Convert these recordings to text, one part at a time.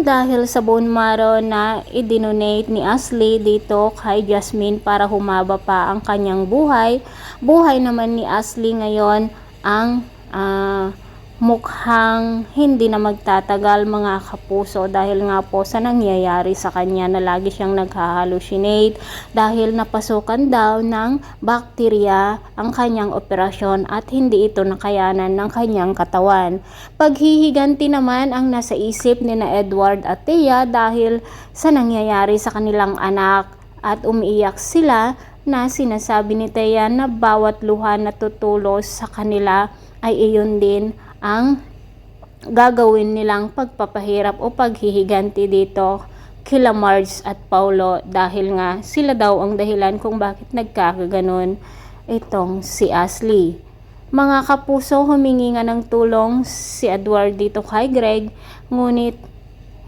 Nang dahil sa bone marrow na idinonate ni Ashley dito kay Jasmine para humaba pa ang kanyang buhay, buhay naman ni Ashley ngayon ang mukhang hindi na magtatagal mga kapuso, dahil nga po sa nangyayari sa kanya na lagi siyang naghahalucinate dahil napasukan daw ng bakterya ang kanyang operasyon at hindi ito nakayanan ng kanyang katawan. Paghihiganti naman ang nasa isip ni na Edward at Thea dahil sa nangyayari sa kanilang anak, at umiiyak sila na sinasabi ni Thea na bawat luha na tutulos sa kanila ay iyon din ang gagawin nilang pagpapahirap o paghihiganti dito kila Marge at Paulo, dahil nga sila daw ang dahilan kung bakit nagkakaganon itong si Ashley. Mga kapuso, humingi nga ng tulong si Edward dito kay Greg, ngunit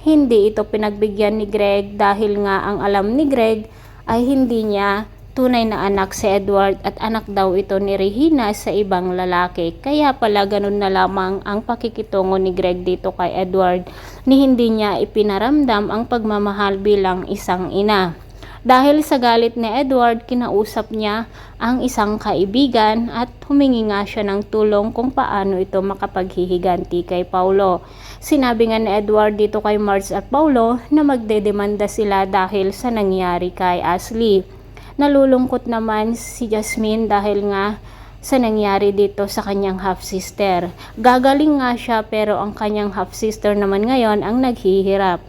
hindi ito pinagbigyan ni Greg dahil nga ang alam ni Greg ay hindi niya tunay na anak si Edward at anak daw ito ni Regina sa ibang lalaki. Kaya pala ganun na lamang ang pakikitungo ni Greg dito kay Edward, ni hindi niya ipinaramdam ang pagmamahal bilang isang ina. Dahil sa galit ni Edward, kinausap niya ang isang kaibigan at humingi nga siya ng tulong kung paano ito makapaghihiganti kay Paulo. Sinabi nga ni Edward dito kay Marge at Paulo na magdedemanda sila dahil sa nangyari kay Ashley. Nalulungkot naman si Jasmine dahil nga sa nangyari dito sa kanyang half-sister. Gagaling nga siya pero ang kanyang half-sister naman ngayon ang naghihirap.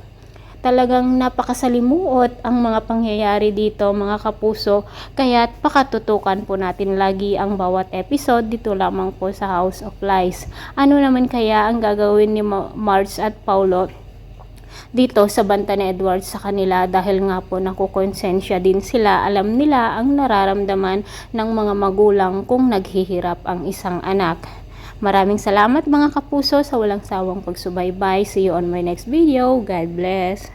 Talagang napakasalimuot ang mga pangyayari dito mga kapuso, kaya't pakatutukan po natin lagi ang bawat episode dito lamang po sa House of Lies. Ano naman kaya ang gagawin ni Marge at Paulo dito sa banta ni Edward sa kanila, dahil nga po nakukonsensya din sila, alam nila ang nararamdaman ng mga magulang kung naghihirap ang isang anak. Maraming salamat mga kapuso sa walang sawang pagsubaybay. See you on my next video. God bless.